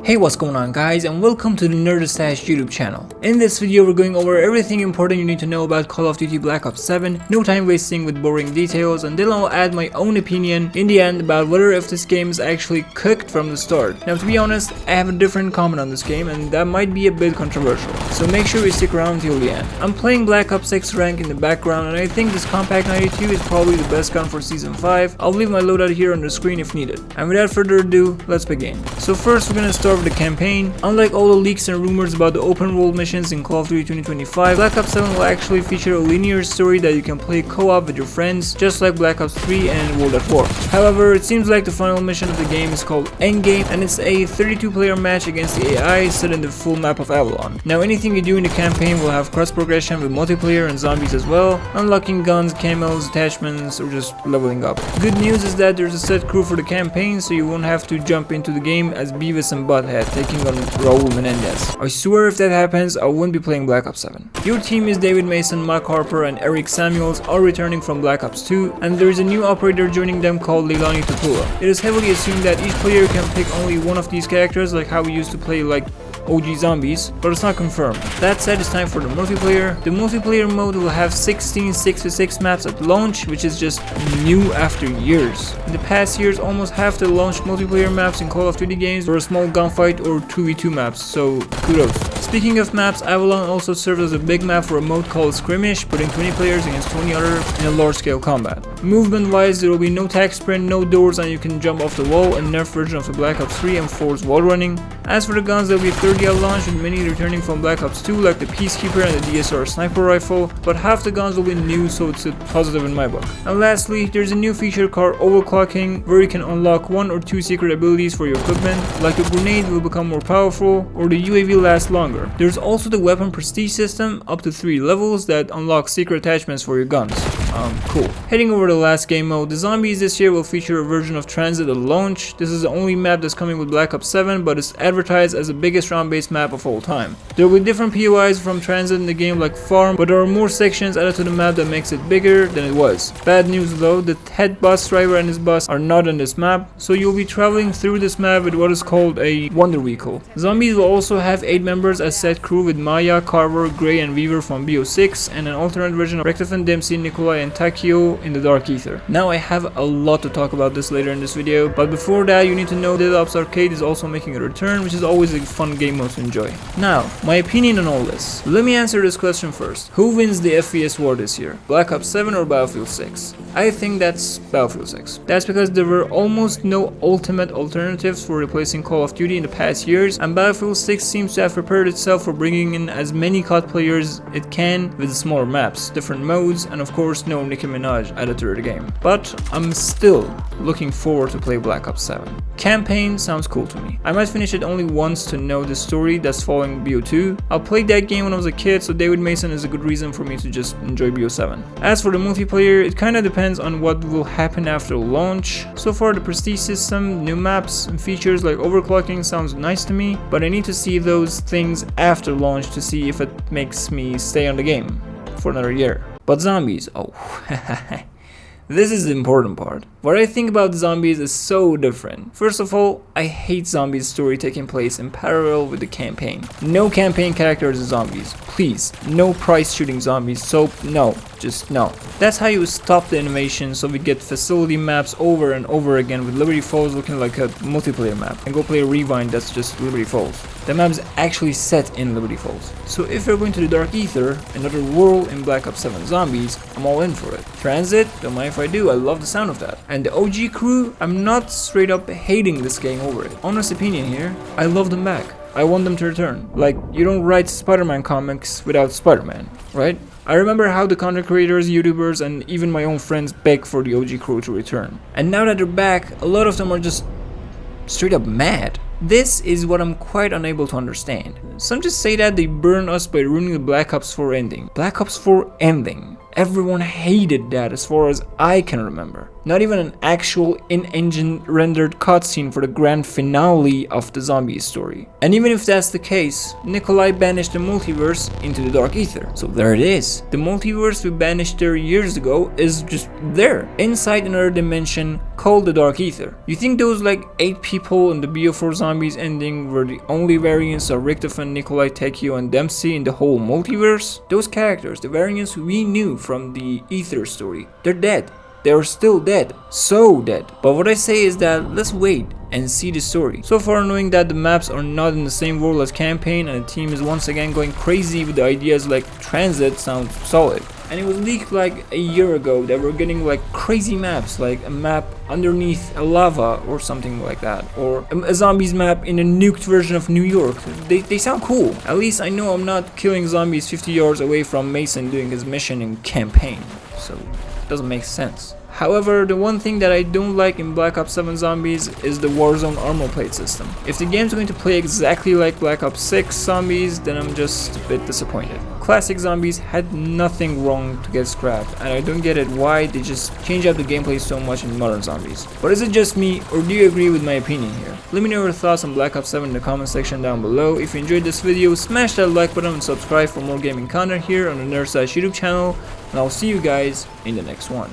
Hey, what's going on guys, and welcome to the Nerdstash YouTube channel. In this video we're going over everything important you need to know about Call of Duty Black Ops 7, no time wasting with boring details, and then I'll add my own opinion in the end about whether if this game is actually cooked from the start. Now to be honest, I have a different comment on this game and that might be a bit controversial, so make sure you stick around till the end. I'm playing Black Ops 6 rank in the background and I think this Compact 92 is probably the best gun for Season 5. I'll leave my loadout here on the screen if needed. And without further ado, let's begin. So first we're gonna start with the campaign. Unlike all the leaks and rumors about the open world missions in Call of Duty 2025, Black Ops 7 will actually feature a linear story that you can play co-op with your friends, just like Black Ops 3 and World at War. However, it seems like the final mission of the game is called Endgame, and it's a 32-player match against the AI set in the full map of Avalon. Now anything you do in the campaign will have cross progression with multiplayer and zombies as well, unlocking guns, camos, attachments, or just leveling up. Good news is that there's a set crew for the campaign, so you won't have to jump into the game as Beavis and Butthead taking on Raul Menendez. I swear if that happens, I wouldn't be playing Black Ops 7. Your team is David Mason, Mark Harper, and Eric Samuels, all returning from Black Ops 2, and there is a new operator joining them called Leilani Tupula. It is heavily assumed that each player can pick only one of these characters, like how we used to play like OG zombies, but it's not confirmed. That said, it's time for the multiplayer. The multiplayer mode will have 16 6v6 maps at launch, which is just new after years. In the past years, almost half the launched multiplayer maps in Call of Duty games were a small gunfight or 2v2 maps, so kudos. Speaking of maps, Avalon also serves as a big map for a mode called Skirmish, putting 20 players against 20 others in a large-scale combat. Movement wise, there will be no tag sprint, no doors, and you can jump off the wall, a nerf version of the Black Ops 3 and 4's wall running. As for the guns, there will be 30 at launch, with many returning from Black Ops 2 like the Peacekeeper and the DSR sniper rifle, but half the guns will be new, so it's a positive in my book. And lastly, there's a new feature called overclocking, where you can unlock 1 or 2 secret abilities for your equipment, like the grenade will become more powerful or the UAV lasts longer. There's also the weapon prestige system, up to 3 levels, that unlocks secret attachments for your guns. Cool. Heading over to the last game mode, the zombies this year will feature a version of Transit at launch. This is the only map that's coming with Black Ops 7, but it's advertised as the biggest round-based map of all time. There will be different POIs from Transit in the game like Farm, but there are more sections added to the map that makes it bigger than it was. Bad news though, the head bus driver and his bus are not on this map, so you'll be traveling through this map with what is called a Wonder Vehicle. Zombies will also have 8 members as set crew with Maya, Carver, Gray, and Weaver from BO6, and an alternate version of Rectifan, Dempsey, Nikolai, and Takio in the Dark Ether. Now I have a lot to talk about this later in this video, but before that you need to know that Ops Arcade is also making a return, which is always a fun game mode to enjoy. Now, my opinion on all this. Let me answer this question first. Who wins the FPS war this year? Black Ops 7 or Battlefield 6? I think that's Battlefield 6. That's because there were almost no ultimate alternatives for replacing Call of Duty in the past years, and Battlefield 6 seems to have prepared itself for bringing in as many COD players it can with smaller maps, different modes, and of course no Nicki Minaj added to the game. But I'm still looking forward to play Black Ops 7. Campaign sounds cool to me. I might finish it only once to know the story that's following BO2. I played that game when I was a kid, so David Mason is a good reason for me to just enjoy BO7. As for the multiplayer, it kinda depends on what will happen after launch. So far the prestige system, new maps, and features like overclocking sounds nice to me, but I need to see those things after launch to see if it makes me stay on the game for another year. But zombies, oh, this is the important part. What I think about zombies is so different. First of all, I hate zombies story taking place in parallel with the campaign. No campaign characters are zombies. Please, no price shooting zombies, so no, just no. That's how you stop the innovation, so we get facility maps over and over again with Liberty Falls looking like a multiplayer map, and go play Rewind that's just Liberty Falls. The map is actually set in Liberty Falls. So if you're going to the Dark Ether, another world in Black Ops 7 zombies, I'm all in for it. Transit, don't mind if I do, I love the sound of that. And the OG crew, I'm not straight up hating this game over it. Honest opinion here, I love them back. I want them to return. Like, you don't write Spider-Man comics without Spider-Man, right? I remember how the content creators, YouTubers, and even my own friends begged for the OG crew to return. And now that they're back, a lot of them are just straight up mad. This is what I'm quite unable to understand. Some just say that they burned us by ruining the Black Ops 4 ending. Black Ops 4 ending. Everyone hated that as far as I can remember. Not even an actual in-engine rendered cutscene for the grand finale of the zombie story. And even if that's the case, Nikolai banished the multiverse into the dark ether. So there it is. The multiverse we banished there years ago is just there, inside another dimension called the dark ether. You think those like 8 people in the BO4 zombies ending were the only variants of Richtofen, Nikolai, Tekio, and Dempsey in the whole multiverse? Those characters, the variants we knew from the ether story, they're dead. They're still dead. So dead. But what I say is that let's wait and see the story. So far, knowing that the maps are not in the same world as campaign and the team is once again going crazy with the ideas like transit sounds solid. And it was leaked like a year ago that we're getting like crazy maps, like a map underneath a lava or something like that, or a zombies map in a nuked version of New York. They sound cool. At least I know I'm not killing zombies 50 yards away from Mason doing his mission in campaign. So doesn't make sense. However, the one thing that I don't like in Black Ops 7 Zombies is the Warzone armor plate system. If the game's going to play exactly like Black Ops 6 Zombies, then I'm just a bit disappointed. Classic Zombies had nothing wrong to get scrapped, and I don't get it why they just change up the gameplay so much in Modern Zombies. But is it just me, or do you agree with my opinion here? Let me know your thoughts on Black Ops 7 in the comment section down below. If you enjoyed this video, smash that like button and subscribe for more gaming content here on the Nerd Stash YouTube channel, and I'll see you guys in the next one.